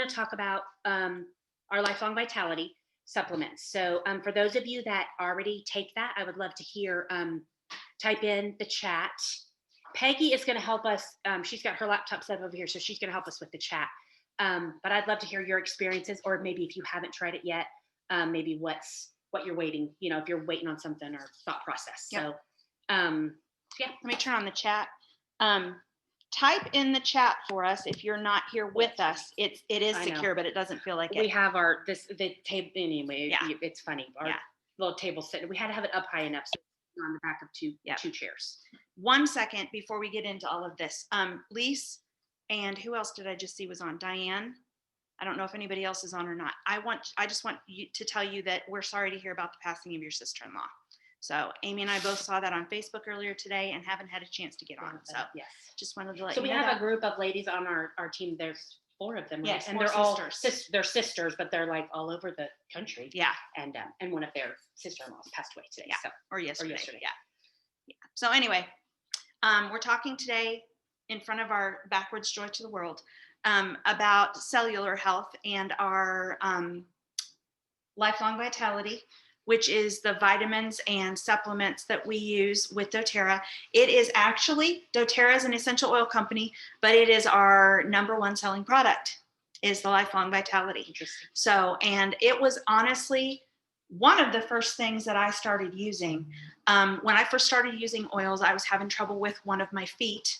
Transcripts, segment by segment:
going to talk about our Lifelong Vitality supplements. So for those of you that already take that, I would love to hear, type in the chat. Peggy is going to help us. She's got her laptop set up over here, so she's going to help us with the chat. But I'd love to hear your experiences, or maybe if you haven't tried it yet, maybe what you're waiting, if you're waiting on something or thought process. Yep. So yeah, let me turn on the chat. Type in the chat for us if you're not here with us. It is secure, but it doesn't feel like it. We have the table anyway. Yeah. It's funny. Our little table sitting. We had to have it up high enough so it's on the back of two chairs. 1 second before we get into all of this. Lise, and who else did I just see was on? Diane. I don't know if anybody else is on or not. I just want you to tell you that we're sorry to hear about the passing of your sister-in-law. So Amy and I both saw that on Facebook earlier today and haven't had a chance to get on. So yes, just wanted to let you know. So we have a group of ladies on our team. There's 4 of them. Right? Yes, and they're all sisters. They're sisters, but they're like all over the country. Yeah. And one of their sister-in-laws passed away today. Yeah. So, or yesterday. Yeah. So anyway, we're talking today in front of our Backwards Joy to the World about cellular health and our Lifelong Vitality, which is the vitamins and supplements that we use with doTERRA. It is actually, doTERRA is an essential oil company, but it is our #1 selling product, is the Lifelong Vitality. Interesting. So, and it was honestly one of the first things that I started using. When I first started using oils, I was having trouble with one of my feet.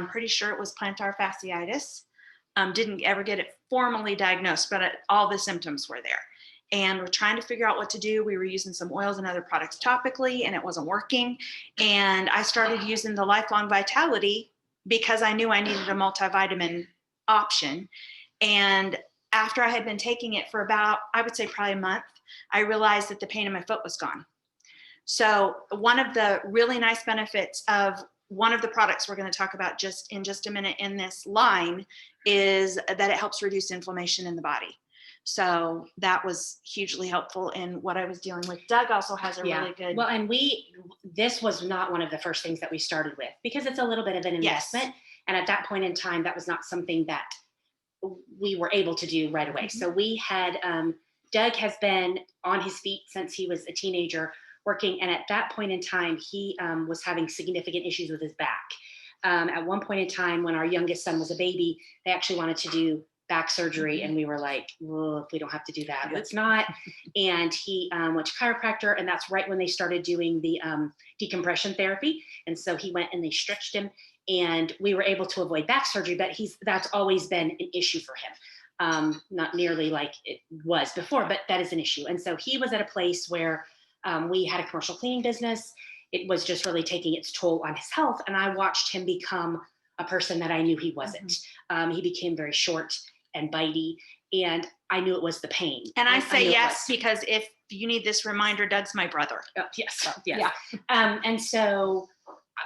Pretty sure it was plantar fasciitis. Didn't ever get it formally diagnosed, but all the symptoms were there. And we're trying to figure out what to do. We were using some oils and other products topically, and it wasn't working. And I started using the Lifelong Vitality because I knew I needed a multivitamin option. And after I had been taking it for about, I would say probably a month, I realized that the pain in my foot was gone. So one of the really nice benefits of one of the products we're going to talk about in just a minute in this line is that it helps reduce inflammation in the body. So that was hugely helpful in what I was dealing with. Doug also has a really good. Well, and this was not one of the first things that we started with because it's a little bit of an investment. Yes. And at that point in time, that was not something that we were able to do right away. Mm-hmm. So we had, Doug has been on his feet since he was a teenager working. And at that point in time, he was having significant issues with his back. At one point in time, when our youngest son was a baby, they actually wanted to do back surgery. And we were like, well, if we don't have to do that, let's not. And he went to chiropractor, and that's right when they started doing the decompression therapy. And so he went and they stretched him, and we were able to avoid back surgery, but that's always been an issue for him. Not nearly like it was before, but that is an issue. And so he was at a place where we had a commercial cleaning business. It was just really taking its toll on his health. And I watched him become a person that I knew he wasn't. Mm-hmm. He became very short and bitey, and I knew it was the pain. And I say yes, because if you need this reminder, Doug's my brother. Yes. Yeah. And so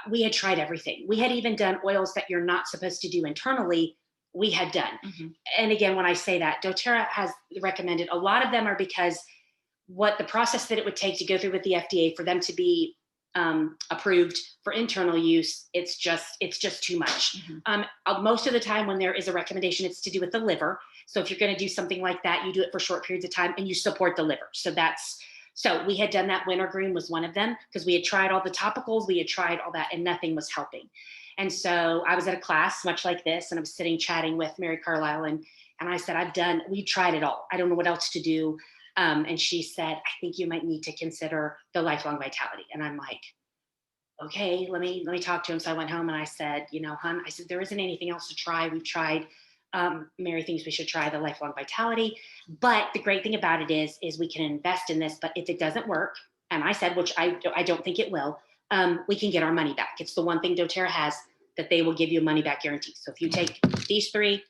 we had tried everything. We had even done oils that you're not supposed to do internally. We had done. Mm-hmm. And again, when I say that, doTERRA has recommended, a lot of them are because what the process that it would take to go through with the FDA for them to be approved for internal use, it's just too much. Mm-hmm. Most of the time when there is a recommendation, it's to do with the liver. So if you're going to do something like that, you do it for short periods of time and you support the liver. So we had done that. Wintergreen was one of them because we had tried all the topicals, we had tried all that, and nothing was helping. And so I was at a class much like this, and I was sitting chatting with Mary Carlisle, and I said, we've tried it all. I don't know what else to do. And she said, I think you might need to consider the Lifelong Vitality. And I'm like, okay, let me talk to him. So I went home and I said, hon, I said, there isn't anything else to try. We've tried, Mary thinks we should try the Lifelong Vitality. But the great thing about it is we can invest in this, but if it doesn't work, and I said, which I don't think it will, we can get our money back. It's the one thing doTERRA has that they will give you a money back guarantee. So if you take these 3,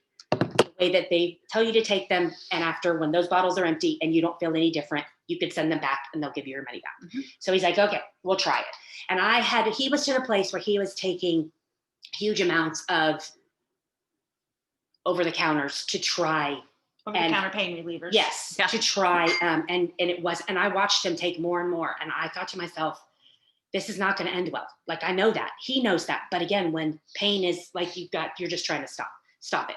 way that they tell you to take them, and after, when those bottles are empty and you don't feel any different, you could send them back and they'll give you your money back. Mm-hmm. So he's like, okay, we'll try it. And he was to the place where he was taking huge amounts of over-the-counters to try. Over-the-counter pain relievers. Yes, yeah. To try. And I watched him take more and more. And I thought to myself, this is not going to end well. Like, I know that. He knows that. But again, when pain is like you're just trying to stop it.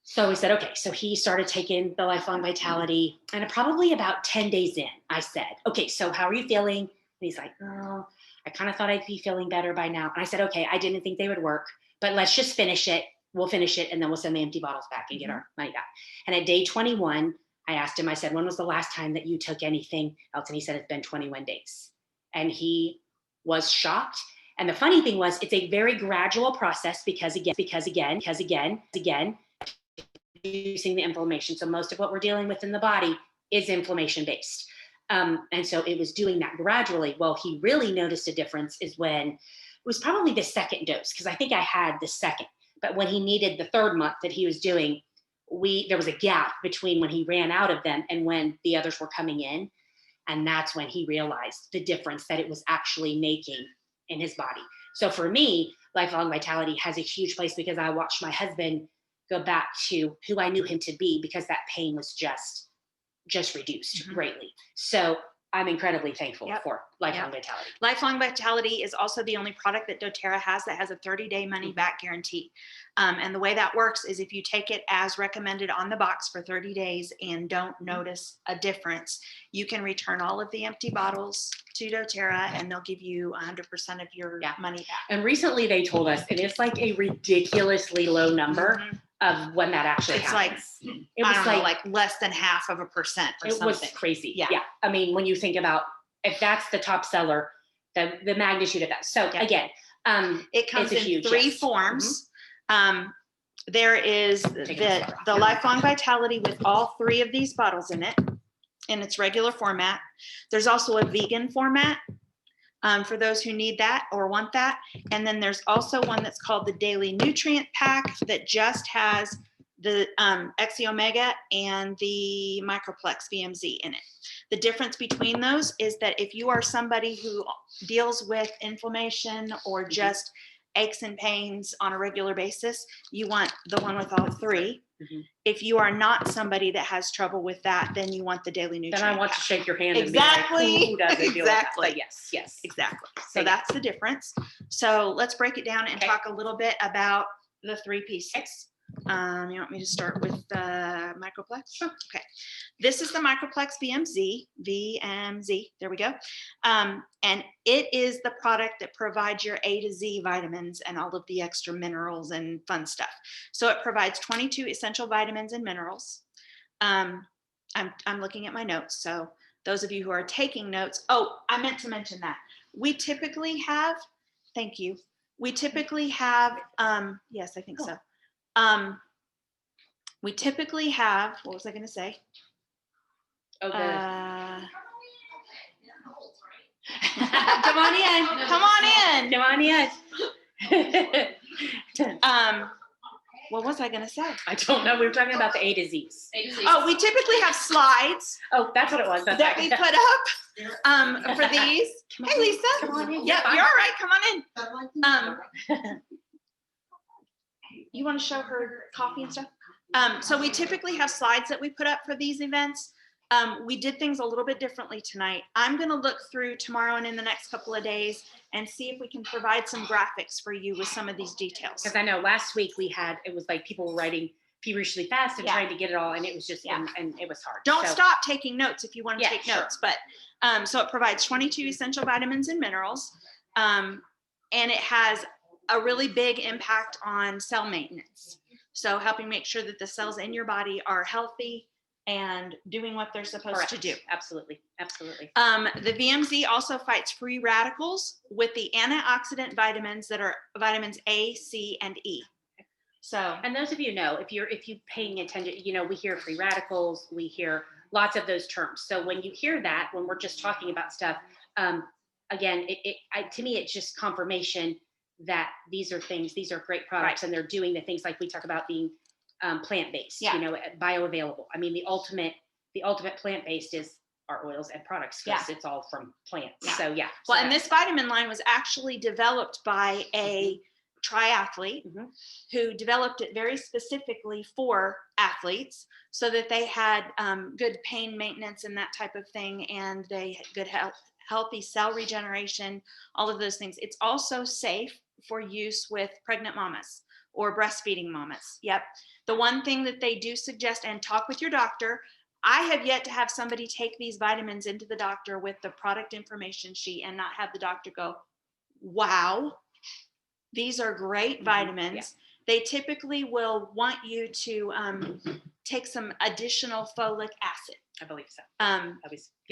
So we said, okay. So he started taking the Lifelong Vitality, and probably about 10 days in, I said, okay, so how are you feeling? And he's like, oh, I kind of thought I'd be feeling better by now. And I said, okay, I didn't think they would work, but let's just finish it. We'll finish it, and then we'll send the empty bottles back and get our money back. And at day 21, I asked him, I said, when was the last time that you took anything else? And he said, it's been 21 days. And he was shocked. And the funny thing was, it's a very gradual process because again, reducing the inflammation. So most of what we're dealing with in the body is inflammation based. And so it was doing that gradually. Well, he really noticed a difference is when it was probably the second dose, because I think I had the second, but when he needed the third month that he was doing, there was a gap between when he ran out of them and when the others were coming in. And that's when he realized the difference that it was actually making in his body. So for me, Lifelong Vitality has a huge place because I watched my husband go back to who I knew him to be, because that pain was just reduced greatly. So I'm incredibly thankful for Lifelong Vitality. Lifelong Vitality is also the only product that doTERRA has that has a 30-day money-back guarantee. And the way that works is if you take it as recommended on the box for 30 days and don't notice a difference, you can return all of the empty bottles to doTERRA and they'll give you 100% of your money back. And recently they told us, and it's like a ridiculously low number of when that actually happens. It was like less than 0.5% or something. It was crazy. Yeah. I mean, when you think about if that's the top seller, the magnitude of that. So again, it comes in three forms. There is the Lifelong Vitality with all 3 of these bottles in it in its regular format. There's also a vegan format for those who need that or want that. And then there's also one that's called the Daily Nutrient Pack that just has the XE Omega and the Microplex BMZ in it. The difference between those is that if you are somebody who deals with inflammation or just aches and pains on a regular basis, you want the one with all 3. If you are not somebody that has trouble with that, then you want the Daily Nutrient. Then I want to shake your hand. Exactly. And be like, who doesn't deal with that? But yes, exactly. So that's the difference. So let's break it down and talk a little bit about the 3 pieces. You want me to start with the Microplex? Sure. Okay. This is the Microplex VMZ. There we go. And it is the product that provides your A to Z vitamins and all of the extra minerals and fun stuff. So it provides 22 essential vitamins and minerals. I'm looking at my notes. So those of you who are taking notes, I meant to mention that. We typically have, thank you. We typically have, yes, I think so. We typically have, what was I going to say? Okay. Come on in. Come on in. Come on in. What was I going to say? I don't know. We were talking about the A to Z's. Oh, we typically have slides. Oh, that's what it was. That we put up for these. Hey, Lisa. Come on in. Yeah, you're all right. Come on in. You want to show her coffee and stuff? So we typically have slides that we put up for these events. We did things a little bit differently tonight. I'm going to look through tomorrow and in the next couple of days and see if we can provide some graphics for you with some of these details. Because I know last week it was like people were writing feverishly fast and trying to get it all, and it was just, and it was hard. Don't stop taking notes if you want to take notes. But so it provides 22 essential vitamins and minerals, and it has a really big impact on cell maintenance. So helping make sure that the cells in your body are healthy and doing what they're supposed to do. Absolutely. Absolutely. The VMZ also fights free radicals with the antioxidant vitamins that are vitamins A, C, and E. So, and those of you know, if you're paying attention, we hear free radicals, we hear lots of those terms. So when you hear that, when we're just talking about stuff, again, to me, it's just confirmation that these are great products, and they're doing the things like we talk about being plant-based, bioavailable. I mean, the ultimate plant-based is our oils and products, because it's all from plants. So well, and this vitamin line was actually developed by a triathlete who developed it very specifically for athletes so that they had good pain maintenance and that type of thing, and they had good healthy cell regeneration, all of those things. It's also safe for use with pregnant mamas or breastfeeding moments. Yep. The one thing that they do suggest, and talk with your doctor, I have yet to have somebody take these vitamins into the doctor with the product information sheet and not have the doctor go, wow, these are great vitamins. Yeah. They typically will want you to take some additional folic acid. I believe so.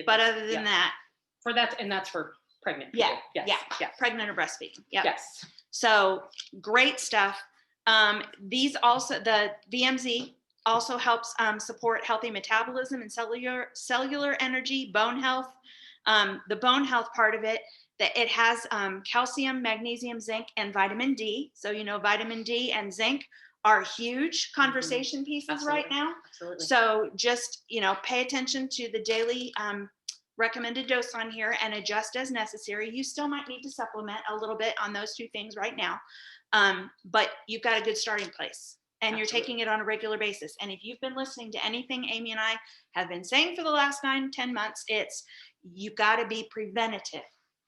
But other than that, for that, and that's for pregnant people. Pregnant or breastfeeding. Yep. Yes. So great stuff. These also, the VMZ also helps support healthy metabolism and cellular energy, bone health. The bone health part of it, that it has calcium, magnesium, zinc, and vitamin D. So, vitamin D and zinc are huge conversation pieces right now. Absolutely. So just, pay attention to the daily recommended dose on here and adjust as necessary. You still might need to supplement a little bit on those two things right now. But you've got a good starting place. And you're taking it on a regular basis. And if you've been listening to anything Amy and I have been saying for the last 9-10 months, it's you've got to be preventative.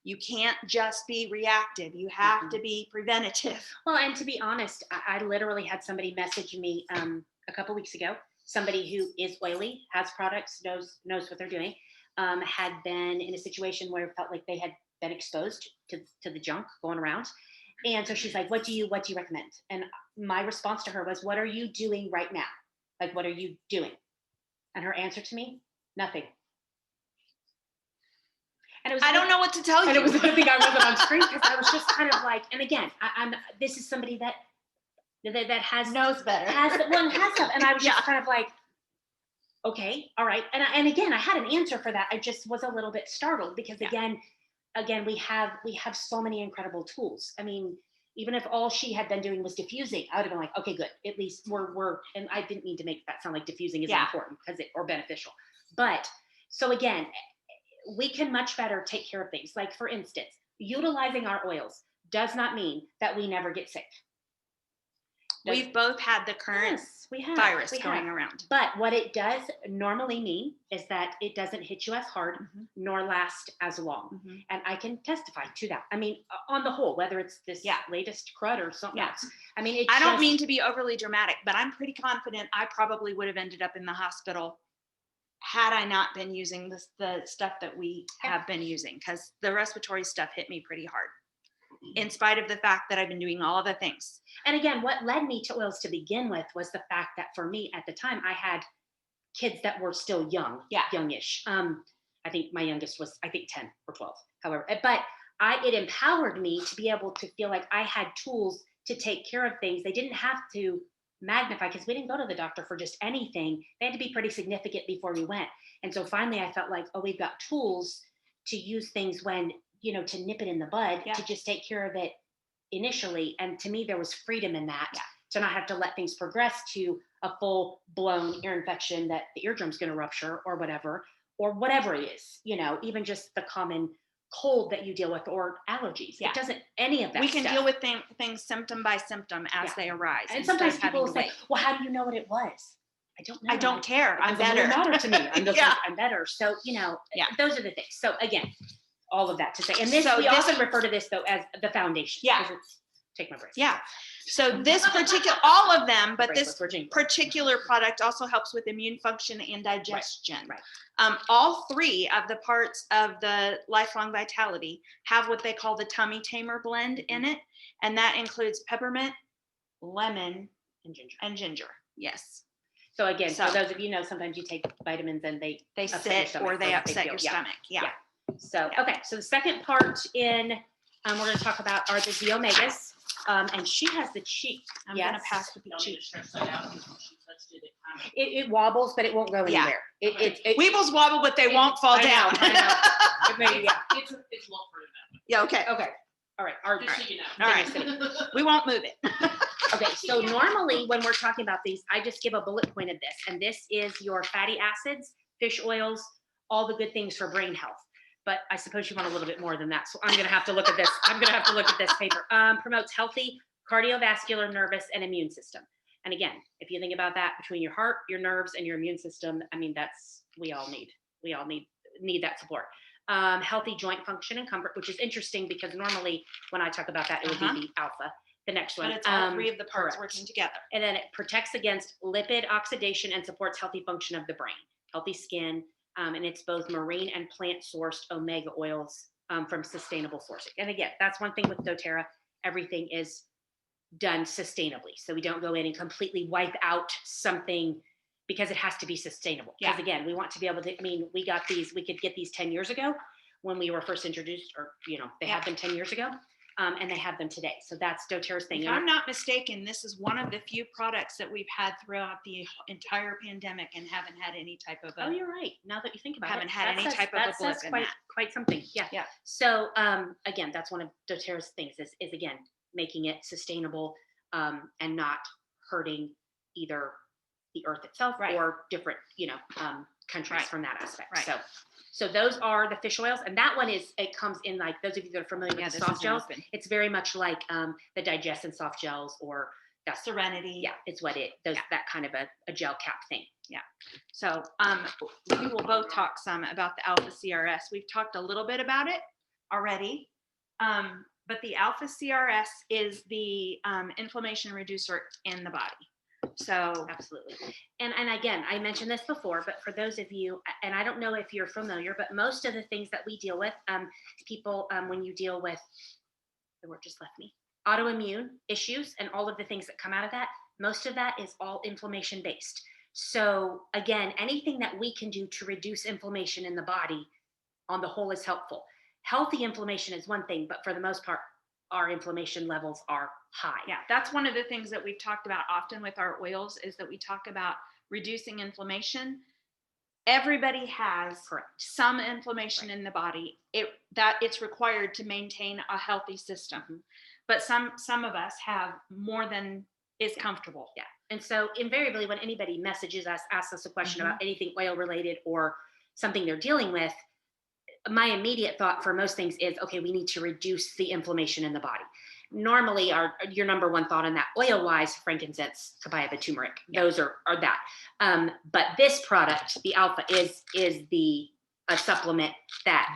You can't just be reactive. You have to be preventative. Well, and to be honest, I literally had somebody message me a couple weeks ago. Somebody who is oily, has products, knows what they're doing, had been in a situation where it felt like they had been exposed to the junk going around. And so she's like, what do you recommend? And my response to her was, what are you doing right now? Like, what are you doing? And her answer to me, nothing. And it was, I don't know what to tell you. And it was a good thing I wasn't on screen, because I was just kind of like, and again, this is somebody that knows better. Has stuff. And I was just kind of like, okay, all right. And again, I had an answer for that. I just was a little bit startled because again, we have so many incredible tools. I mean, even if all she had been doing was diffusing, I would have been like, okay, good. At least we're and I didn't mean to make that sound like diffusing is important or beneficial. But so again, we can much better take care of things. Like, for instance, utilizing our oils does not mean that we never get sick. We've both had the current virus going around. But what it does normally mean is that it doesn't hit you as hard nor last as long. And I can testify to that. I mean, on the whole, whether it's this latest crud or something else. I mean, I don't mean to be overly dramatic, but I'm pretty confident I probably would have ended up in the hospital had I not been using the stuff that we have been using, because the respiratory stuff hit me pretty hard, in spite of the fact that I've been doing all of the things. And again, what led me to oils to begin with was the fact that for me at the time, I had kids that were still youngish. I think my youngest was, 10 or 12, however, but it empowered me to be able to feel like I had tools to take care of things. They didn't have to magnify, because we didn't go to the doctor for just anything. They had to be pretty significant before we went. And so finally I felt like, we've got tools to use things when, to nip it in the bud, to just take care of it initially. And to me, there was freedom in that, to not have to let things progress to a full blown ear infection that the eardrum's going to rupture or whatever it is, even just the common cold that you deal with or allergies. It doesn't, any of that. We can deal with things symptom by symptom as they arise. And sometimes people will say, well, how do you know what it was? I don't know. I don't care. I'm better. It doesn't matter to me. I'm just like, I'm better. So, those are the things. So again, all of that to say, and we often refer to this though as the foundation. Take my break. So this particular, all of them, but this particular product also helps with immune function and digestion. Right. All three of the parts of the LifeLong Vitality have what they call the tummy tamer blend in it. And that includes peppermint, lemon, and ginger. Yes. So again, for those of you sometimes you take vitamins and they sit or they upset your stomach. So, okay. So the second part we're going to talk about are the omegas. And she has the cheek. I'm going to pass the cheek. It wobbles, but it won't go anywhere. It Weebles wobble, but they won't fall down. I know. Maybe, It's low for them. Yeah. Okay. All right. All right. We won't move it. Okay. So normally when we're talking about these, I just give a bullet point of this. And this is your fatty acids, fish oils, all the good things for brain health. But I suppose you want a little bit more than that. So I'm going to have to look at this. Paper. Promotes healthy cardiovascular, nervous, and immune system. And again, if you think about that between your heart, your nerves, and your immune system, I mean, we all need that support. Healthy joint function and comfort, which is interesting because normally when I talk about that, it would be the alpha. the next one. But it's all three of the parts correct. working together. And then it protects against lipid oxidation and supports healthy function of the brain, healthy skin, and it's both marine and plant-sourced omega oils from sustainable sourcing. And again, that's one thing with doTERRA. Everything is done sustainably. So we don't go in and completely wipe out something because it has to be sustainable. Because again, we want to be able to, we could get these 10 years ago when we were first introduced, or, they had them 10 years ago. And they have them today. So that's doTERRA's thing. If I'm not mistaken, this is one of the few products that we've had throughout the entire pandemic and haven't had any type of Oh, you're right. Now that you think about haven't it. had any type of a blip in that. Quite something. Yeah. Yeah. So again, that's one of doTERRA's things is again, making it sustainable and not hurting either the earth itself or different, countries from that aspect. Right. So those are the fish oils, and that one it comes in like, those of you that are familiar with the soft gels, it's very much like the Digestin soft gels or the Serenity. Yeah, it's what that kind of a gel cap thing. Yeah. So we will both talk some about the alpha CRS. We've talked a little bit about it already, but the alpha CRS is the inflammation reducer in the body. So absolutely. And again, I mentioned this before, but for those of you, and I don't know if you're familiar, but most of the things that we deal with, people, when you deal with, the word just left me, autoimmune issues and all of the things that come out of that, most of that is all inflammation based. So again, anything that we can do to reduce inflammation in the body on the whole is helpful. Healthy inflammation is one thing, but for the most part, our inflammation levels are high. Yeah, that's one of the things that we've talked about often with our oils is that we talk about reducing inflammation. Everybody has some inflammation in the body. It's required to maintain a healthy system. But some of us have more than is comfortable. Yeah. And so invariably when anybody messages us, asks us a question about anything oil related or something they're dealing with, my immediate thought for most things is, okay, we need to reduce the inflammation in the body. Normally your number one thought on that oil wise, frankincense, copaiba, turmeric, those are that. But this product, the alpha, is a supplement that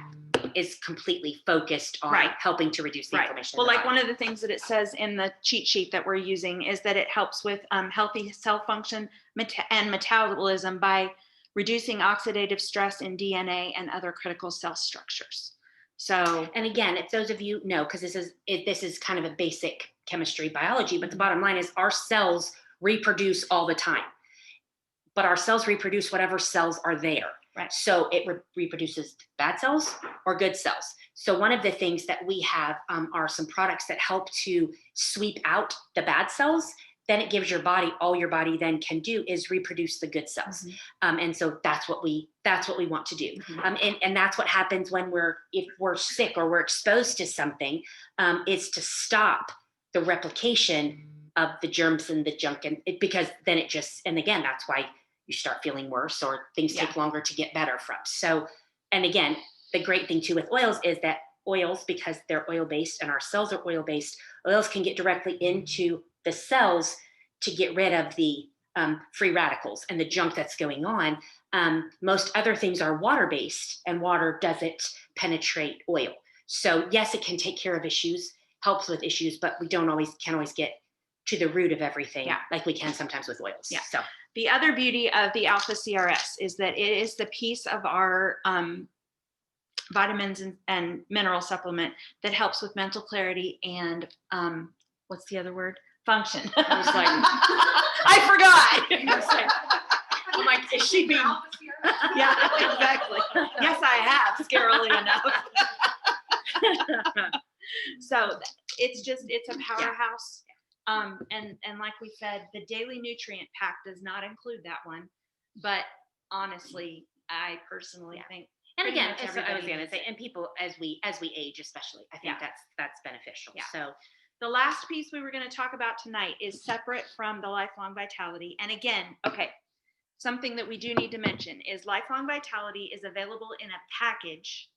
is completely focused on helping to reduce the inflammation. Well, like one of the things that it says in the cheat sheet that we're using is that it helps with healthy cell function and metabolism by reducing oxidative stress in DNA and other critical cell structures. So, and again, if those of you know, because this is kind of a basic chemistry biology, but the bottom line is our cells reproduce all the time, but our cells reproduce whatever cells are there. Right. So it reproduces bad cells or good cells. So one of the things that we have are some products that help to sweep out the bad cells. Then it gives your body, all your body then can do is reproduce the good cells. And so that's what we want to do. And that's what happens when if we're sick or we're exposed to something, is to stop the replication of the germs and the junk. Because then and again, that's why you start feeling worse or things take longer to get better from. So, and again, the great thing too with oils is that oils, because they're oil-based and our cells are oil-based, oils can get directly into the cells to get rid of the free radicals and the junk that's going on. Most other things are water-based, and water doesn't penetrate oil. So yes, it can take care of issues, helps with issues, but we can't always get to the root of everything like we can sometimes with oils. Yeah. So the other beauty of the alpha CRS is that it is the piece of our vitamins and mineral supplement that helps with mental clarity and what's the other word? Function. I was like, I forgot. I was like, I'm like, is she being? Yeah, exactly. Yes, I have, scarily enough. So it's a powerhouse. And like we said, the daily nutrient pack does not include that one, but honestly, I personally think. And again, as I was going to say, and people as we age, especially, I think that's beneficial. Yeah. So the last piece we were going to talk about tonight is separate from the LifeLong Vitality. And again, something that we do need to mention is LifeLong Vitality is available in a package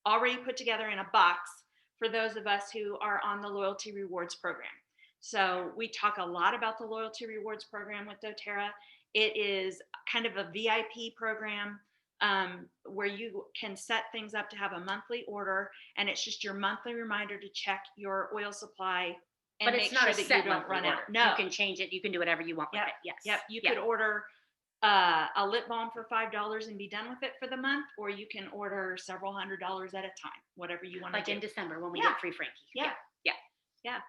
already put together in a box for those of us who are on the Loyalty Rewards program. So we talk a lot about the Loyalty Rewards program with doTERRA. It is kind of a VIP program where you can set things up to have a monthly order, and it's just your monthly reminder to check your oil supply and But it's make not sure a that set you don't monthly run order. out. No. You can change it. You can do whatever you want with Yep. it. Yes. Yep. You Yeah. could order a lip balm for $5 and be done with it for the month, or you can order several $100s at a time, whatever you want to Like do. in December when we Yeah. get free Frankie. Yeah. Yeah.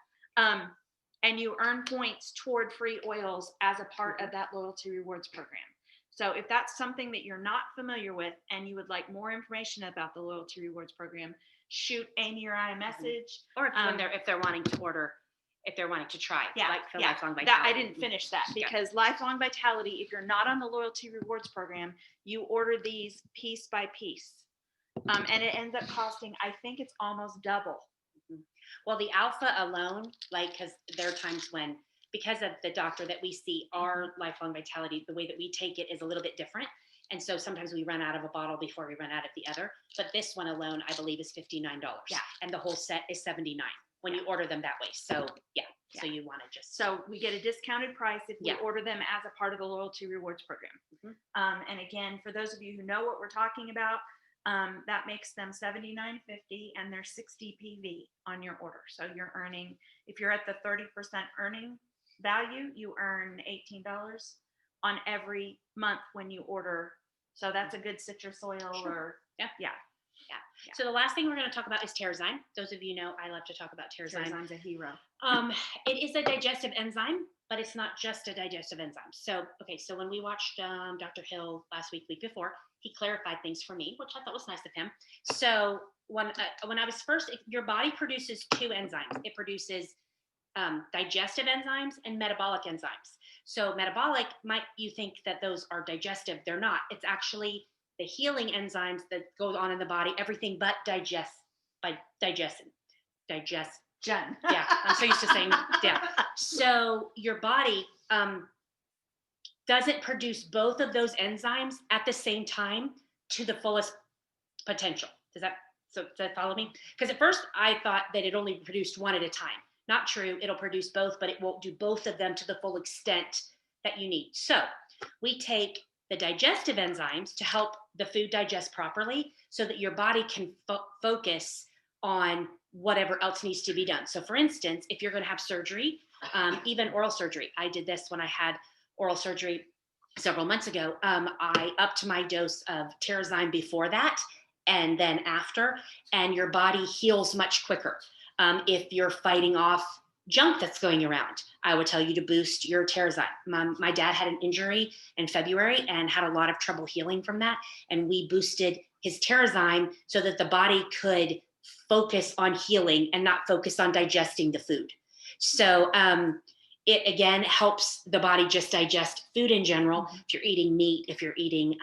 And you earn points toward free oils as a part of that loyalty rewards program. So if that's something that you're not familiar with and you would like more information about the loyalty rewards program, shoot Amy or I a message. Or if they're wanting to order, if they're wanting to try, like for Lifelong Vitality. That I didn't finish that because Lifelong Vitality, if you're not on the loyalty rewards program, you order these piece by piece. And it ends up costing, I think it's almost double. Well, the alpha alone, because there are times when, because of the doctor that we see, our Lifelong Vitality, the way that we take it is a little bit different. And so sometimes we run out of a bottle before we run out of the other. But this one alone, I believe, is $59. Yeah. And the whole set is $79 when you order them that way. So, so you want to just. So we get a discounted price if we order them as a part of the loyalty rewards program. And again, for those of you who know what we're talking about, that makes them $79.50 and they're 60 PV on your order. So you're earning, if you're at the 30% earning value, you earn $18 on every month when you order. So that's a good citrus oil or So the last thing we're going to talk about is Terrazyme. Those of you know, I love to talk about Terrazyme. Terrazyme's a hero. It is a digestive enzyme, but it's not just a digestive enzyme. So when we watched Dr. Hill last week before, he clarified things for me, which I thought was nice of him. So when I was first, your body produces two enzymes. It produces digestive enzymes and metabolic enzymes. So metabolic, you think that those are digestive. They're not. It's actually the healing enzymes that go on in the body, everything but digest. Jen. Yeah, I'm so used to saying, So your body doesn't produce both of those enzymes at the same time to the fullest potential. Does that follow me? Because at first I thought that it only produced one at a time. Not true. It'll produce both, but it won't do both of them to the full extent that you need. So we take the digestive enzymes to help the food digest properly so that your body can focus on whatever else needs to be done. So for instance, if you're going to have surgery, even oral surgery, I did this when I had oral surgery several months ago. I upped my dose of Terrazyme before that and then after, and your body heals much quicker. If you're fighting off junk that's going around, I would tell you to boost your Terrazyme. My dad had an injury in February and had a lot of trouble healing from that. And we boosted his Terrazyme so that the body could focus on healing and not focus on digesting the food. So it again helps the body just digest food in general. If you're eating meat, if you're eating,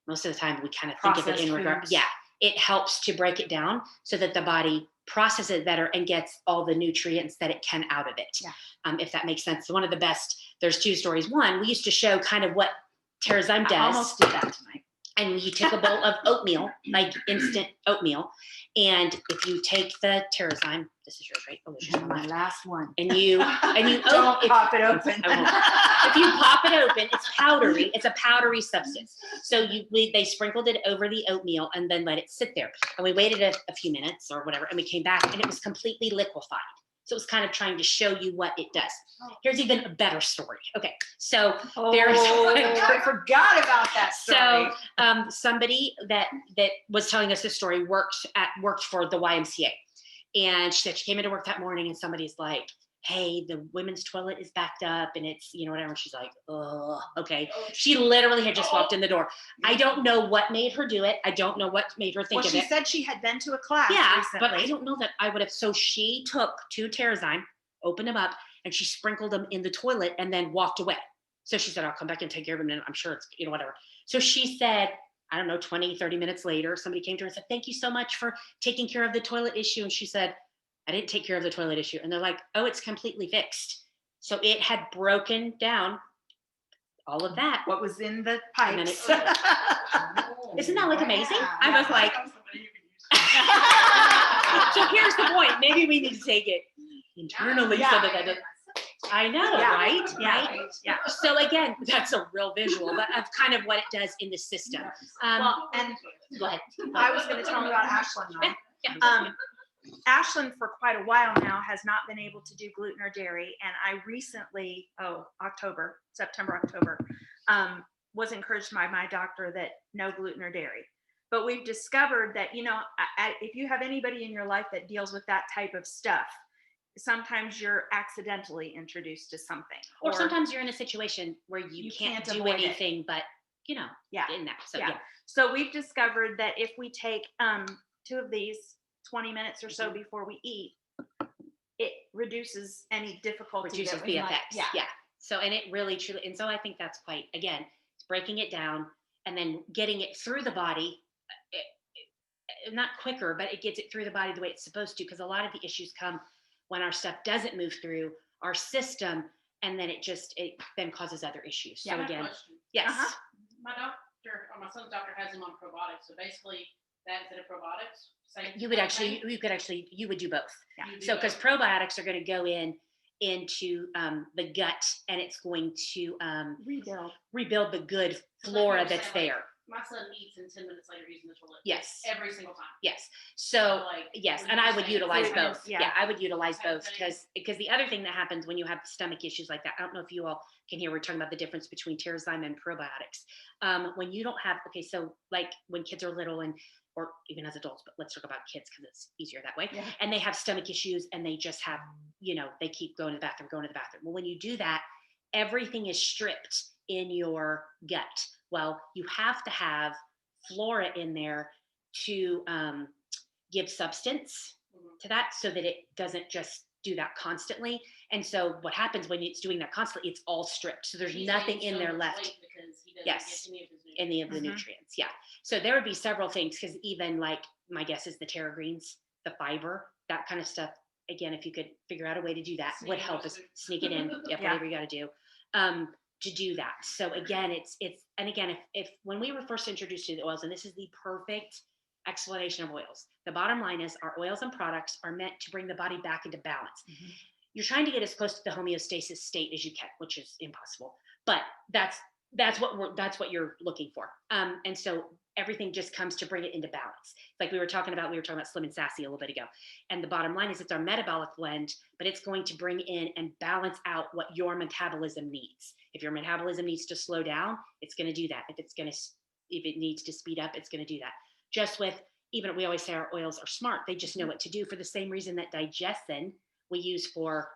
most of the time we kind of think of it in regard. Yeah, it helps to break it down so that the body processes it better and gets all the nutrients that it can out of it. Yeah. If that makes sense. So one of the best, there's two stories. One, we used to show kind of what Terrazyme does. I almost did that tonight. And you take a bowl of oatmeal, like instant oatmeal. And if you take the Terrazyme, this is your great delicious one. My last one. And you don't pop it open. I won't. If you pop it open, it's powdery. It's a powdery substance. So they sprinkled it over the oatmeal and then let it sit there. And we waited a few minutes or whatever, and we came back and it was completely liquefied. So it was kind of trying to show you what it does. Here's even a better story. Okay, so I forgot about that story. So somebody that was telling us this story worked for the YMCA, and she said she came into work that morning and somebody's like, "Hey, the women's toilet is backed up and it's whatever." And she's like, "Oh, okay." She literally had just walked in the door. I don't know what made her do it. I don't know what made her think of it. Well, she said she had been to a class recently. But I don't know that I would have. So she took 2 Terrazyme, opened them up, and she sprinkled them in the toilet and then walked away. So she said, "I'll come back and take care of them, and I'm sure it's, whatever." So she said, I don't know, 20, 30 minutes later, somebody came to her and said, "Thank you so much for taking care of the toilet issue." And she said, "I didn't take care of the toilet issue." And they're like, "Oh, it's completely fixed." So it had broken down all of that. What was in the pipes. Isn't that like amazing? Yeah. I was like, so here's the point. Maybe we need to take it internally so that I know, right? Yeah. Right? Yeah. So again, that's a real visual, but of kind of what it does in the system. Well, and go ahead. I was going to tell them about Ashland. Yeah. Ashlyn for quite a while now has not been able to do gluten or dairy. And I recently, September, October, was encouraged by my doctor that no gluten or dairy. But we've discovered that, if you have anybody in your life that deals with that type of stuff, sometimes you're accidentally introduced to something. Or sometimes you're in a situation where you can't do anything but, in that. So, yeah. So we've discovered that if we take 2 of these 20 minutes or so before we eat, it reduces any difficulty. Reduces the effects. Yeah. So, and it really, truly, and so I think that's quite, again, it's breaking it down and then getting it through the body. Not quicker, but it gets it through the body the way it's supposed to, because a lot of the issues come when our stuff doesn't move through our system, and then it then causes other issues. So again, yes. My son's doctor has him on probiotics. So basically, that instead of probiotics, you would do both. Yeah. So because probiotics are going to go into the gut, and it's going to rebuild the good flora that's there. My son eats, and 10 minutes later he's in the toilet. Yes. Every single time. Yes. So yes, and I would utilize both. Yeah, I would utilize both because the other thing that happens when you have stomach issues like that, I don't know if you all can hear, we're talking about the difference between Terrazyme and probiotics. When you don't have, so like when kids are little or even as adults, but let's talk about kids because it's easier that way. Yeah. And they have stomach issues and they just have, they keep going to the bathroom. Well, when you do that, everything is stripped in your gut. Well, you have to have flora in there to give substance to that so that it doesn't just do that constantly. And so what happens when it's doing that constantly, it's all stripped. So there's nothing in there left. Because he doesn't Yes. get Any of the nutrients. Yeah. So there would be several things, because even like my guess is the Terra greens, the fiber, that kind of stuff. Again, if you could figure out a way to do that, would help us sneak it in. Yep, whatever you got to do. To do that. So again, if when we were first introduced to the oils, and this is the perfect explanation of oils, the bottom line is our oils and products are meant to bring the body back into balance. Mm-hmm. You're trying to get as close to the homeostasis state as you can, which is impossible, but that's what you're looking for. And so everything just comes to bring it into balance. Like we were talking about Slim and Sassy a little bit ago. And the bottom line is it's our metabolic blend, but it's going to bring in and balance out what your metabolism needs. If your metabolism needs to slow down, it's going to do that. If it needs to speed up, it's going to do that. Just with, even we always say our oils are smart. They just know what to do, for the same reason that digestin we use for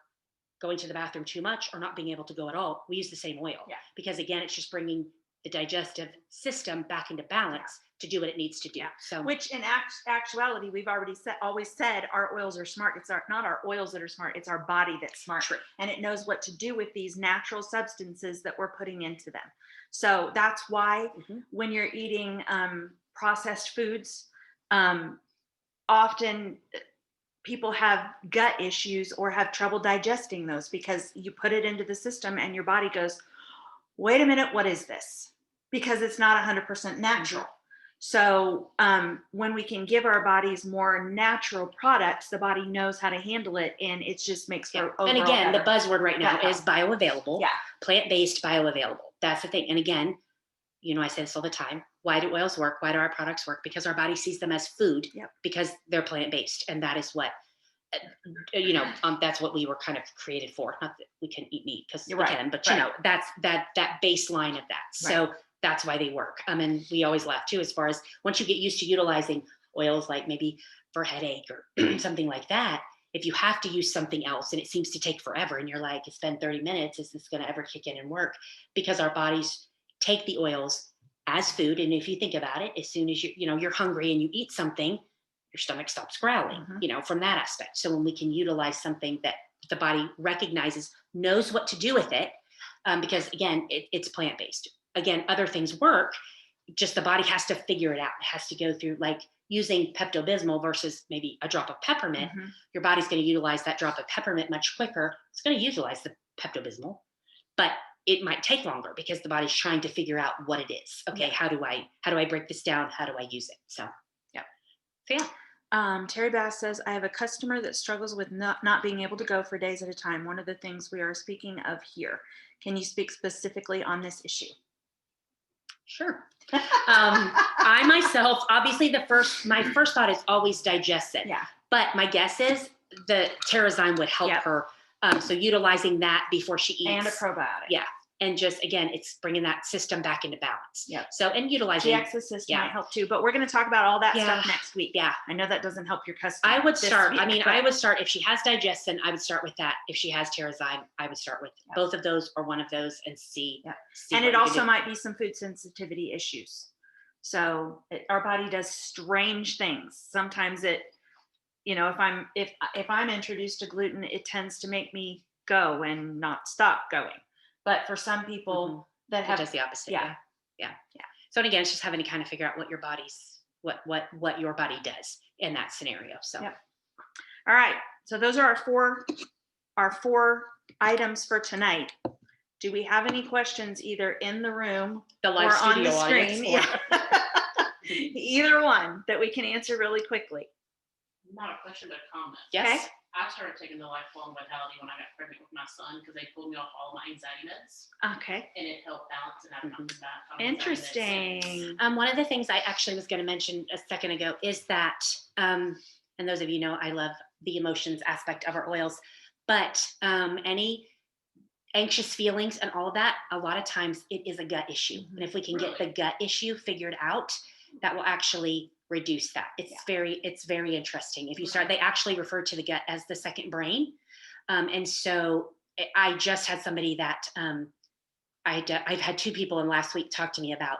going to the bathroom too much or not being able to go at all. We use the same oil. Yeah. Because again, it's just bringing the digestive system back into balance to do what it needs to do. Yeah. So, which in actuality, we've always said our oils are smart. It's not our oils that are smart. It's our body that's smart. True. And it knows what to do with these natural substances that we're putting into them. So that's why when you're eating processed foods, often people have gut issues or have trouble digesting those, because you put it into the system and your body goes, wait a minute, what is this? Because it's not 100% natural. Mm-hmm. So when we can give our bodies more natural products, the body knows how to handle it, and it just makes for overall and again, better. the buzzword right now is bioavailable. Yeah. Plant-based bioavailable. That's the thing. And again, I say this all the time. Why do oils work? Why do our products work? Because our body sees them as food. Yep. Because they're plant-based, and that is what that's what we were kind of created for. Not that we can eat meat because we can, but that's that baseline of that. So that's why they work. And we always laugh too, as far as once you get used to utilizing oils, like maybe for headache or something like that, if you have to use something else and it seems to take forever, and you're like, it's been 30 minutes, is this going to ever kick in and work? Because our bodies take the oils as food. And if you think about it, as soon as you're hungry and you eat something, your stomach stops growling, from that aspect. So when we can utilize something that the body recognizes, knows what to do with it, because again, it's plant-based. Again, other things work, just the body has to figure it out. It has to go through, like using Pepto-Bismol versus maybe a drop of peppermint. Your body's going to utilize that drop of peppermint much quicker. It's going to utilize the Pepto-Bismol, but it might take longer because the body's trying to figure out what it is. Okay, how do I break this down? How do I use it? So yeah. Terry Bass says, I have a customer that struggles with not being able to go for days at a time. One of the things we are speaking of here. Can you speak specifically on this issue? Sure. I myself, obviously my first thought is always digestion. Yeah. But my guess is the Terrazyme would help Yep. her. So utilizing that before she eats. And a probiotic. Yeah. And just, again, it's bringing that system back into balance. Yep. So, and utilizing. GX Assist might help too, but we're going to talk about all that Yeah. stuff next week. Yeah. I know that doesn't help your customer. I would this start, week, I mean, but- I would start, if she has digestin, I would start with that. If she has Terrazyme, I would start with both of those or one of those and see. Yeah. see And what it you can also do. might be some food sensitivity issues. So our body does strange things. Sometimes it, you know, if I'm introduced to gluten, it tends to make me go and not stop going. But for some people that It have, does the opposite. yeah. Yeah. So and again, it's just having to kind of figure out what your body's, what your body does in that scenario. So. Yep. All right. So those are our four items for tonight. Do we have any questions either in the room The live or on the studio audience, screen? or- Yeah. Either one that we can answer really quickly. Not a question, but a comment. Yes. Okay. I started taking the LifeLong Vitality when I got pregnant with my son because they pulled me off all my anxiety meds Okay. and it helped balance, and I've not been back on anxiety meds since. Interesting. One of the things I actually was going to mention a second ago is that, and those of you know, I love the emotions aspect of our oils, but any anxious feelings and all of that, a lot of times it is a gut issue. And if we can get the gut issue figured out, that will actually reduce that. It's very interesting. If you start, they actually refer to the gut as the second brain. And so I just had somebody that I've had two people in last week talk to me about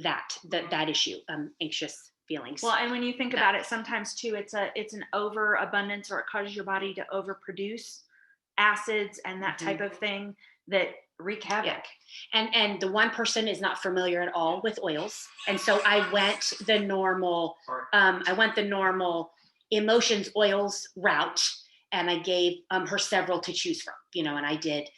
that issue, anxious feelings. Well, and when you think about it, sometimes too, it's an overabundance, or it causes your body to overproduce acids and that type of thing that wreak havoc. Yeah. And the one person is not familiar at all with oils. And so I went the normal, emotions oils route, and I gave her several to choose from, you know, and I did,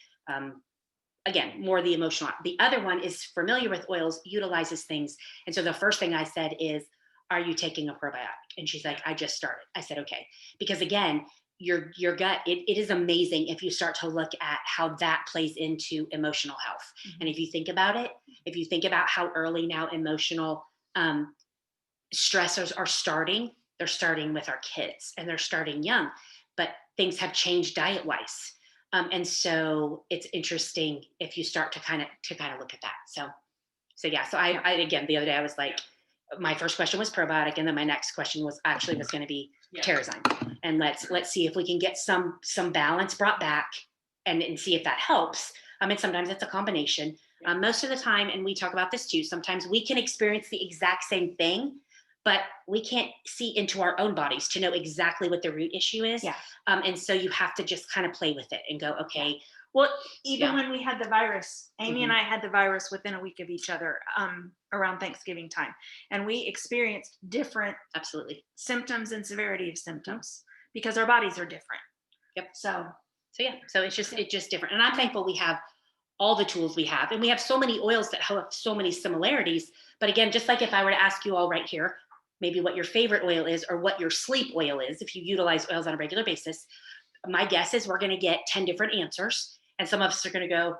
again, more the emotional. The other one is familiar with oils, utilizes things. And so the first thing I said is, are you taking a probiotic? And she's like, I just started. I said, okay. Because again, your gut, it is amazing if you start to look at how that plays into emotional health. And if you think about it, if you think about how early now emotional stressors are starting, they're starting with our kids and they're starting young, but things have changed diet wise. And so it's interesting if you start to kind of look at that. So yeah. So I again, the other day I was like, my first question was probiotic, and then my next question was going to be Terrazyme. And let's see if we can get some balance brought back and see if that helps. And sometimes it's a combination. Most of the time, and we talk about this too, sometimes we can experience the exact same thing, but we can't see into our own bodies to know exactly what the root issue is. Yeah. And so you have to just kind of play with it and go, okay. Well, even when we had the virus, Amy and I had the virus within a week of each other, around Thanksgiving time, and we experienced different symptoms and severity of symptoms because our bodies are different. Yep. So yeah. So it's just different. And I'm thankful we have all the tools we have, and we have so many oils that have so many similarities. But again, just like if I were to ask you all right here, maybe what your favorite oil is or what your sleep oil is, if you utilize oils on a regular basis, my guess is we're going to get 10 different answers. And some of us are going to go,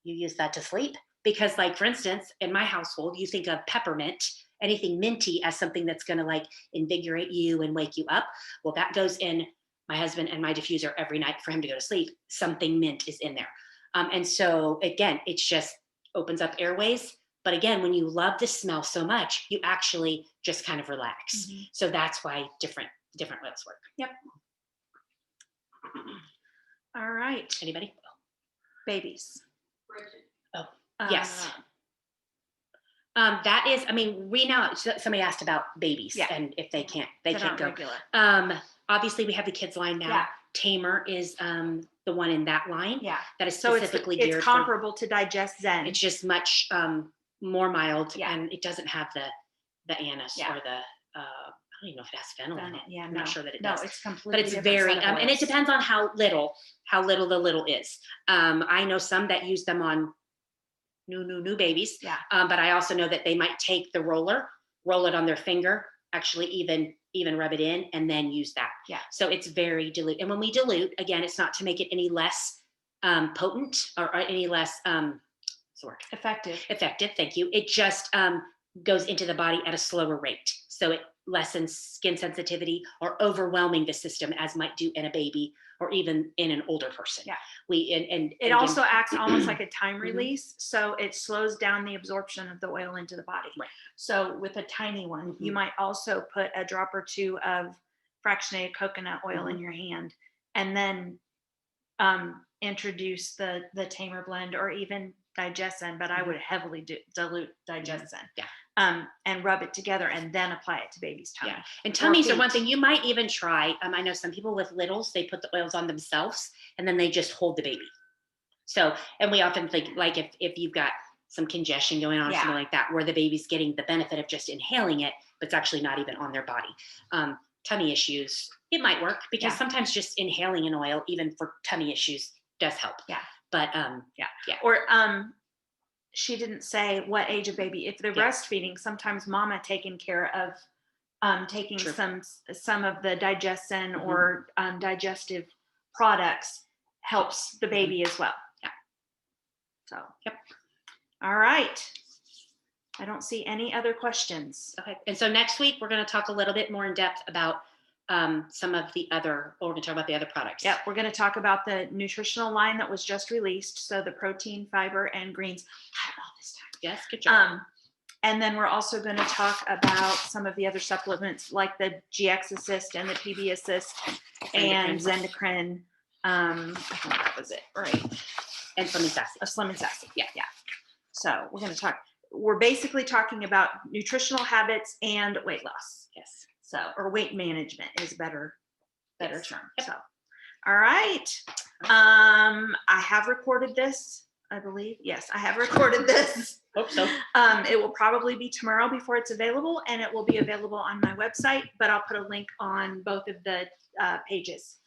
you use that to sleep? Because, like, for instance, in my household, you think of peppermint, anything minty, as something that's going to like invigorate you and wake you up. Well, that goes in my husband and my diffuser every night for him to go to sleep. Something mint is in there. And so again, it just opens up airways. But again, when you love the smell so much, you actually just kind of relax. So that's why different oils work. Yep. All right. Anybody? Babies. Oh, yes. That is, we now, somebody asked about babies and if they can't go. Regular. Obviously we have the kids line now. Yeah. Tamer is the one in that line. Yeah. That is specifically geared. It's comparable to Digest Zen. It's just much more mild, Yeah. and it doesn't have the anise or the I don't even know if it has fennel in it. Yeah, I'm not sure that it does. No, it's completely. But it's very, and it depends on how little the little is. I know some that use them on new babies. Yeah. But I also know that they might take the roller, roll it on their finger, actually even rub it in, and then use that. Yeah. So it's very dilute. And when we dilute, again, it's not to make it any less potent or any less effective. Thank you. It just goes into the body at a slower rate. So lessen skin sensitivity or overwhelming the system as might do in a baby or even in an older person. Yeah. And It also acts almost like a time Mhm. release. So it slows down the absorption of the oil into the body. Right. So with a tiny one, you Mhm. might also put a drop or two of fractionated coconut oil in Mhm. your hand, and then introduce the tamer blend or even digestin, but I would heavily dilute digestin. Yeah. And rub it together and then apply it to baby's tummy. Yeah. And tummies are one feet. thing you might even try. I know some people with littles, they put the oils on themselves and then they just hold the baby. So, and we often think like if you've got some congestion going on or Yeah. something like that, where the baby's getting the benefit of just inhaling it, but it's actually not even on their body. Tummy issues, it might work because Yeah. sometimes just inhaling an oil, even for tummy issues, does help. Yeah. But Yeah. yeah. Or she didn't say what age of baby. If they're Yeah. breastfeeding, sometimes mama taking care of taking True. some of the digestin Mhm. or digestive products helps the baby as well. Yeah. So Yep. All right. I don't see any other questions. Okay. And so next week we're going to talk a little bit more in depth about some of the other, or we're going to talk about the other products. Yep, we're going to talk about the nutritional line that was just released. So the protein, fiber, and greens. I had all this time. Yes. Good job. And then we're also going to talk about some of the other supplements like the GX Assist and the PB Assist and Zendocrine. I think that was it, right? And Slim and Sassy. Slim and Sassy. Yeah. Yeah. So we're going to talk. We're basically talking about nutritional habits and weight loss. Yes. So, or weight management is a better Yes. term. Yep. So, all right. I have recorded this, I believe. Yes, I have recorded this. Hope so. It will probably be tomorrow before it's available, and it will be available on my website, but I'll put a link on both of the pages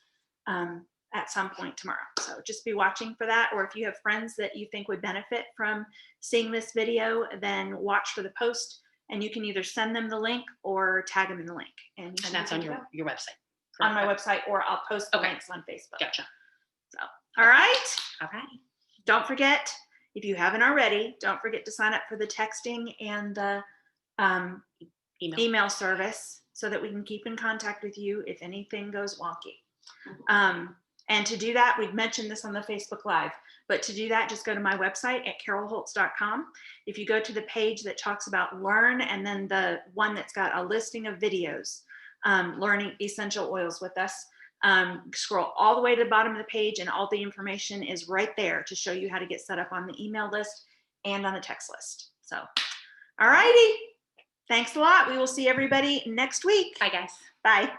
at some point tomorrow. So just be watching for that. Or if you have friends that you think would benefit from seeing this video, then watch for the post, and you can either send them the link or tag them in the link. And that's on your website. On my website, or I'll post the Okay. links on Facebook. Gotcha. So, all right. All right. Don't forget, if you haven't already, don't forget to sign up for the texting and the email service so that we can keep in contact with you if anything goes wonky. And to do that, we've mentioned this on the Facebook Live, but to do that, just go to my website at carolholtz.com. If you go to the page that talks about learn, and then the one that's got a listing of videos, learning essential oils with us, scroll all the way to the bottom of the page, and all the information is right there to show you how to get set up on the email list and on the text list. So, all righty. Thanks a lot. We will see everybody next week. Bye, guys. Bye.